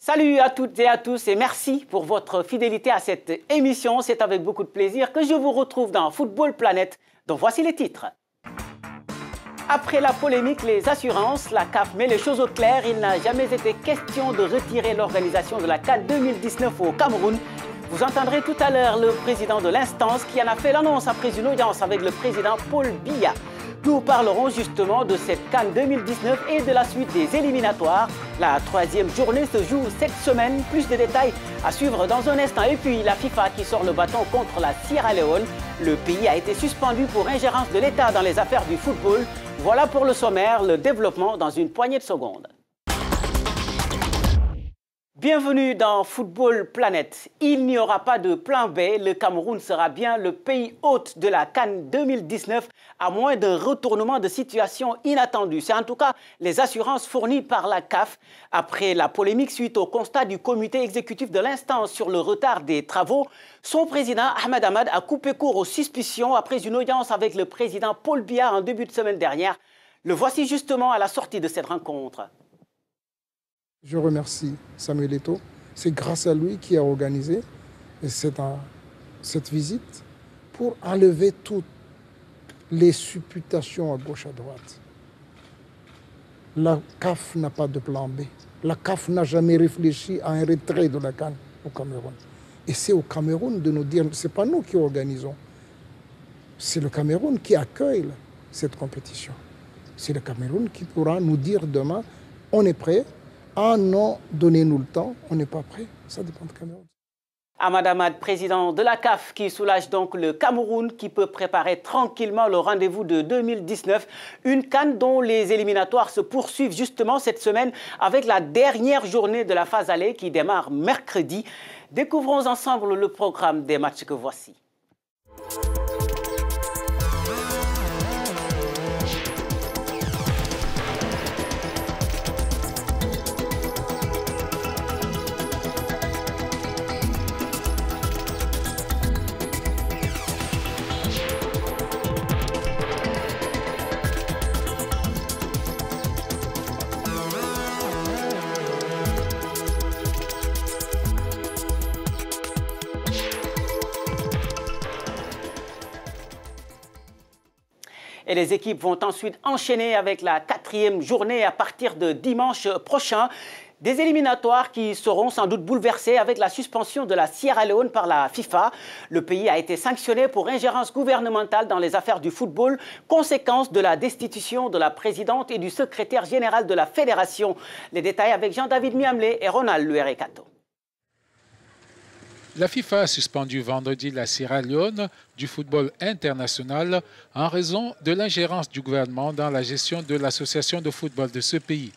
Salut à toutes et à tous et merci pour votre fidélité à cette émission. C'est avec beaucoup de plaisir que je vous retrouve dans Football Planet, dont voici les titres. Après la polémique, les assurances, la CAF met les choses au clair. Il n'a jamais été question de retirer l'organisation de la CAN 2019 au Cameroun. Vous entendrez tout à l'heure le président de l'instance qui en a fait l'annonce après une audience avec le président Paul Biya. Nous parlerons justement de cette CAN 2019 et de la suite des éliminatoires. La troisième journée se joue cette semaine. Plus de détails à suivre dans un instant. Et puis la FIFA qui sort le bâton contre la Sierra Leone. Le pays a été suspendu pour ingérence de l'État dans les affaires du football. Voilà pour le sommaire, le développement dans une poignée de secondes. Bienvenue dans Football Planet. Il n'y aura pas de plan B. Le Cameroun sera bien le pays hôte de la CAN 2019 à moins d'un retournement de situation inattendu. C'est en tout cas les assurances fournies par la CAF. Après la polémique suite au constat du comité exécutif de l'instance sur le retard des travaux, son président Ahmed Ahmad a coupé court aux suspicions après une audience avec le président Paul Biya en début de semaine dernière. Le voici justement à la sortie de cette rencontre. Je remercie Samuel Eto'o. C'est grâce à lui qui a organisé cette visite pour enlever toutes les supputations à gauche, à droite. La CAF n'a pas de plan B. La CAF n'a jamais réfléchi à un retrait de la CAN au Cameroun. Et c'est au Cameroun de nous dire, ce n'est pas nous qui organisons. C'est le Cameroun qui accueille cette compétition. C'est le Cameroun qui pourra nous dire demain, on est prêt. Ah non, donnez-nous le temps, on n'est pas prêt. Ça dépend de Cameroun. Ahmad Ahmad, président de la CAF, qui soulage donc le Cameroun, qui peut préparer tranquillement le rendez-vous de 2019. Une CAN dont les éliminatoires se poursuivent justement cette semaine avec la dernière journée de la phase aller qui démarre mercredi. Découvrons ensemble le programme des matchs que voici. Et les équipes vont ensuite enchaîner avec la 4e journée à partir de dimanche prochain. Des éliminatoires qui seront sans doute bouleversés avec la suspension de la Sierra Leone par la FIFA. Le pays a été sanctionné pour ingérence gouvernementale dans les affaires du football, conséquence de la destitution de la présidente et du secrétaire général de la fédération. Les détails avec Jean-David Miamlé et Ronald Luerecato. La FIFA a suspendu vendredi la Sierra Leone du football international en raison de l'ingérence du gouvernement dans la gestion de l'association de football de ce pays.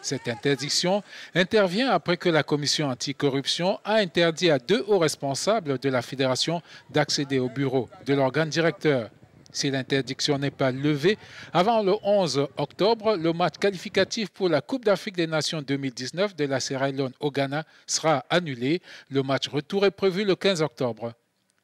Cette interdiction intervient après que la commission anticorruption a interdit à 2 hauts responsables de la fédération d'accéder au bureau de l'organe directeur. Si l'interdiction n'est pas levée, avant le 11 octobre, le match qualificatif pour la Coupe d'Afrique des Nations 2019 de la Sierra Leone au Ghana sera annulé. Le match retour est prévu le 15 octobre.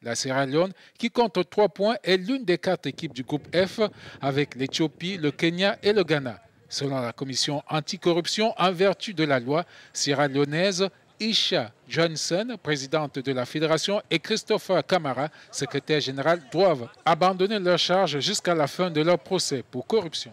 La Sierra Leone, qui compte 3 points, est l'une des 4 équipes du groupe F avec l'Éthiopie, le Kenya et le Ghana. Selon la commission anticorruption, en vertu de la loi sierra-léonaise, Isha Johnson, présidente de la fédération, et Christopher Camara, secrétaire général, doivent abandonner leurs charges jusqu'à la fin de leur procès pour corruption.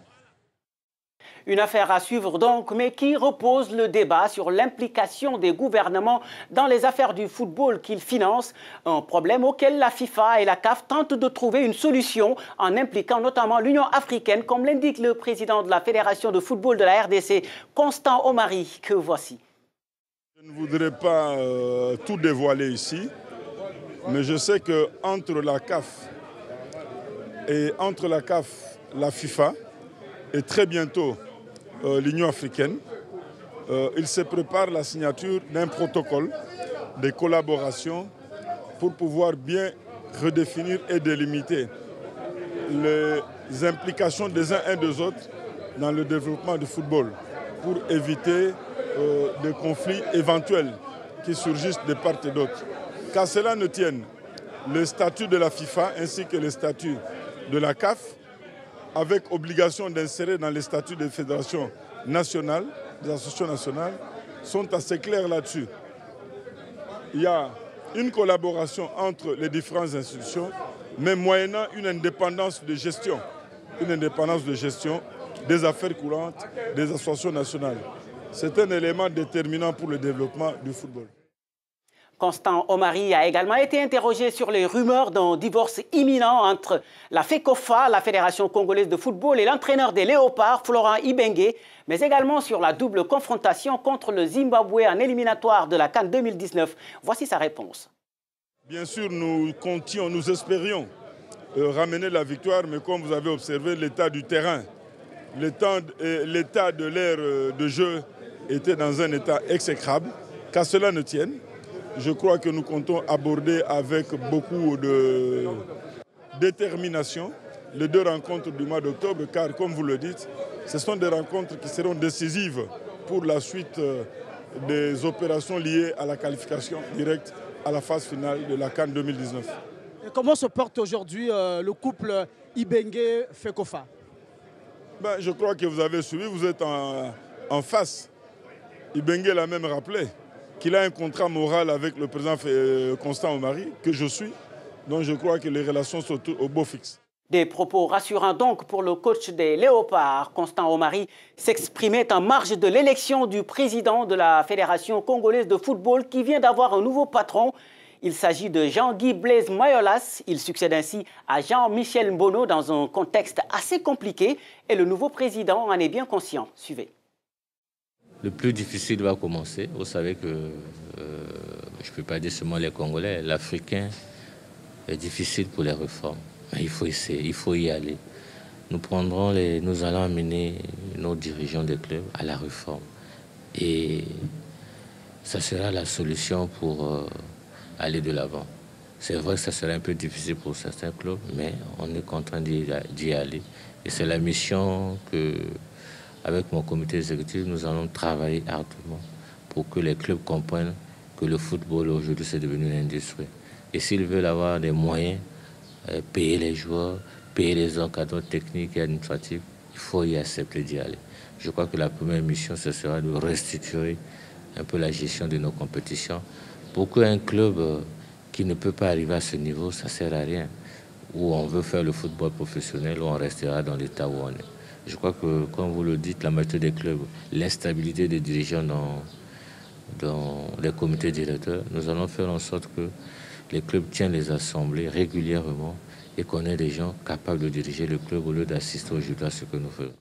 Une affaire à suivre donc, mais qui repose le débat sur l'implication des gouvernements dans les affaires du football qu'ils financent. Un problème auquel la FIFA et la CAF tentent de trouver une solution en impliquant notamment l'Union africaine, comme l'indique le président de la Fédération de football de la RDC, Constant Omari, que voici. Je ne voudrais pas tout dévoiler ici, mais je sais qu'entre la CAF et la FIFA, et très bientôt l'Union africaine, il se prépare la signature d'un protocole de collaboration pour pouvoir bien redéfinir et délimiter les implications des uns et des autres dans le développement du football pour éviter des conflits éventuels qui surgissent de part et d'autre. Qu'à cela ne tienne, le statut de la FIFA ainsi que le statut de la CAF, avec obligation d'insérer dans les statuts des fédérations nationales, des associations nationales, sont assez clairs là-dessus. Il y a une collaboration entre les différentes institutions, mais moyennant une indépendance de gestion. Une indépendance de gestion des affaires courantes des associations nationales. C'est un élément déterminant pour le développement du football. Constant Omari a également été interrogé sur les rumeurs d'un divorce imminent entre la FECOFA, la Fédération congolaise de football, et l'entraîneur des Léopards, Florent Ibenge, mais également sur la double confrontation contre le Zimbabwe en éliminatoire de la CAN 2019. Voici sa réponse. Bien sûr, nous comptions, nous espérions ramener la victoire, mais comme vous avez observé, l'état du terrain, l'état de l'air de jeu était dans un état exécrable. Qu'à cela ne tienne, je crois que nous comptons aborder avec beaucoup de détermination les 2 rencontres du mois d'octobre, car comme vous le dites, ce sont des rencontres qui seront décisives pour la suite des opérations liées à la qualification directe à la phase finale de la CAN 2019. Et comment se porte aujourd'hui le couple Ibenge-Fekofa? Je crois que vous avez suivi, vous êtes en face. Ibenge l'a même rappelé qu'il a un contrat moral avec le président Constant Omari, que je suis. Donc je crois que les relations sont au beau fixe. Des propos rassurants donc pour le coach des Léopards. Constant Omari s'exprimait en marge de l'élection du président de la Fédération congolaise de football qui vient d'avoir un nouveau patron. Il s'agit de Jean-Guy Blaise Mayolas. Il succède ainsi à Jean-Michel Mbono dans un contexte assez compliqué et le nouveau président en est bien conscient. Suivez. Le plus difficile va commencer. Vous savez que, je ne peux pas dire seulement les Congolais, l'Africain est difficile pour les réformes. Mais il faut essayer, il faut y aller. Nous allons amener nos dirigeants des clubs à la réforme. Et ça sera la solution pour aller de l'avant. C'est vrai que ça sera un peu difficile pour certains clubs, mais on est contraint d'y aller. Et c'est la mission que, avec mon comité exécutif, nous allons travailler ardemment pour que les clubs comprennent que le football aujourd'hui c'est devenu une industrie. Et s'ils veulent avoir des moyens, payer les joueurs, payer les encadrants techniques et administratifs, il faut y accepter d'y aller. Je crois que la première mission, ce sera de restituer un peu la gestion de nos compétitions. Pour qu'un club qui ne peut pas arriver à ce niveau, ça ne sert à rien. Ou on veut faire le football professionnel, ou on restera dans l'état où on est. Je crois que, comme vous le dites, la majorité des clubs, l'instabilité des dirigeants dans les comités directeurs, nous allons faire en sorte que les clubs tiennent les assemblées régulièrement et qu'on ait des gens capables de diriger le club au lieu d'assister aujourd'hui à ce que nous faisons.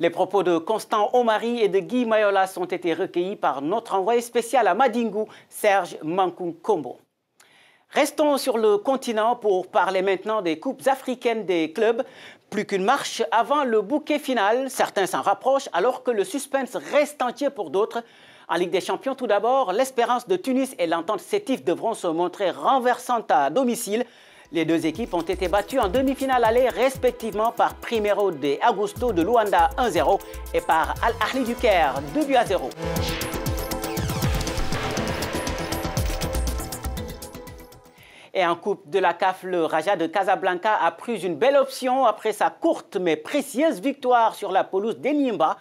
Les propos de Constant Omari et de Guy Mayolas ont été recueillis par notre envoyé spécial à Madingu, Serge Mankunkombo. Restons sur le continent pour parler maintenant des coupes africaines des clubs. Plus qu'une marche avant le bouquet final, certains s'en rapprochent alors que le suspense reste entier pour d'autres. En Ligue des Champions, tout d'abord, l'Espérance de Tunis et l'Entente Sétif devront se montrer renversantes à domicile. Les 2 équipes ont été battues en demi-finale aller respectivement par Primeiro de Agosto de Luanda 1-0 et par Al Ahly du Caire 2-0. Et en coupe de la CAF, le Raja de Casablanca a pris une belle option après sa courte mais précieuse victoire sur la pelouse d'Enyimba.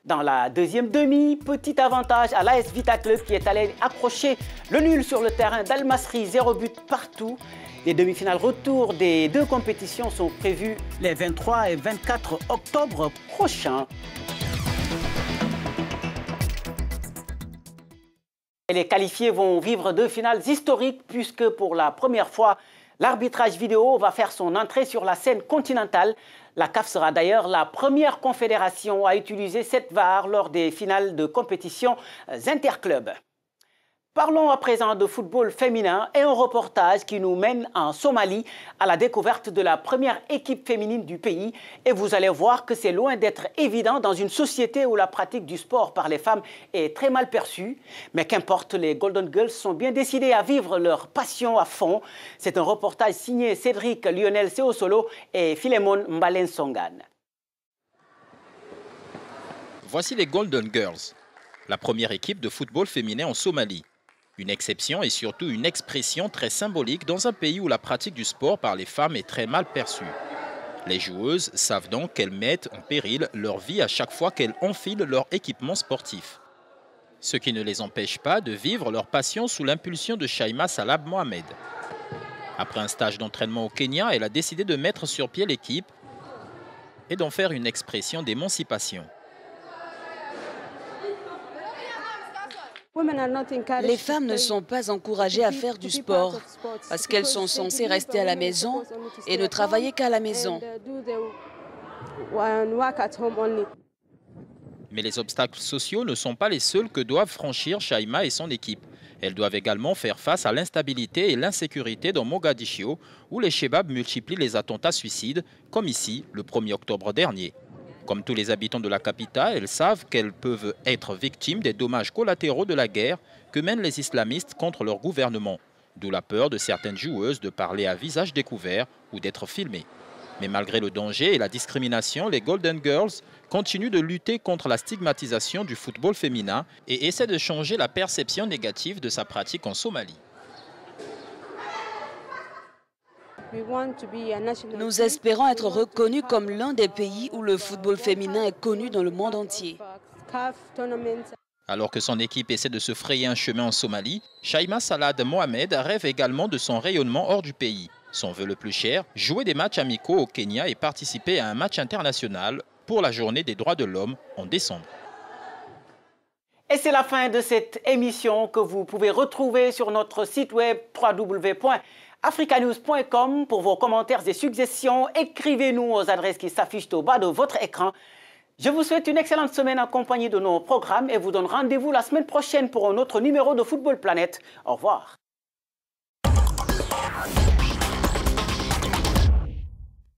Dans la deuxième demi, petit avantage à l'AS Vita Club qui est allé accrocher le nul sur le terrain d'Al Masri, 0 but partout. Les demi-finales retour des 2 compétitions sont prévues les 23 et 24 octobre prochains. Et les qualifiés vont vivre 2 finales historiques puisque pour la première fois, l'arbitrage vidéo va faire son entrée sur la scène continentale. La CAF sera d'ailleurs la première confédération à utiliser cette VAR lors des finales de compétitions interclubs. Parlons à présent de football féminin et un reportage qui nous mène en Somalie à la découverte de la première équipe féminine du pays. Et vous allez voir que c'est loin d'être évident dans une société où la pratique du sport par les femmes est très mal perçue. Mais qu'importe, les Golden Girls sont bien décidées à vivre leur passion à fond. C'est un reportage signé Cédric Lionel Seosolo et Philemon Mbalen-Songan. Voici les Golden Girls, la première équipe de football féminin en Somalie. Une exception et surtout une expression très symbolique dans un pays où la pratique du sport par les femmes est très mal perçue. Les joueuses savent donc qu'elles mettent en péril leur vie à chaque fois qu'elles enfilent leur équipement sportif. ce qui ne les empêche pas de vivre leur passion sous l'impulsion de Shaima Salab Mohamed. Après un stage d'entraînement au Kenya, elle a décidé de mettre sur pied l'équipe et d'en faire une expression d'émancipation. Les femmes ne sont pas encouragées à faire du sport parce qu'elles sont censées rester à la maison et ne travailler qu'à la maison. Mais les obstacles sociaux ne sont pas les seuls que doivent franchir Shaima et son équipe. Elles doivent également faire face à l'instabilité et l'insécurité dans Mogadiscio, où les Chebabs multiplient les attentats suicides, comme ici, le 1er octobre dernier. Comme tous les habitants de la capitale, elles savent qu'elles peuvent être victimes des dommages collatéraux de la guerre que mènent les islamistes contre leur gouvernement. D'où la peur de certaines joueuses de parler à visage découvert ou d'être filmées. Mais malgré le danger et la discrimination, les Golden Girls continuent de lutter contre la stigmatisation du football féminin et essaient de changer la perception négative de sa pratique en Somalie. Nous espérons être reconnus comme l'un des pays où le football féminin est connu dans le monde entier. Alors que son équipe essaie de se frayer un chemin en Somalie, Shaima Salab Mohamed rêve également de son rayonnement hors du pays. Son vœu le plus cher, jouer des matchs amicaux au Kenya et participer à un match international pour la journée des droits de l'homme en décembre. Et c'est la fin de cette émission que vous pouvez retrouver sur notre site web www.africanews.com. Pour vos commentaires et suggestions, écrivez-nous aux adresses qui s'affichent au bas de votre écran. Je vous souhaite une excellente semaine en compagnie de nos programmes et vous donne rendez-vous la semaine prochaine pour un autre numéro de Football Planète. Au revoir.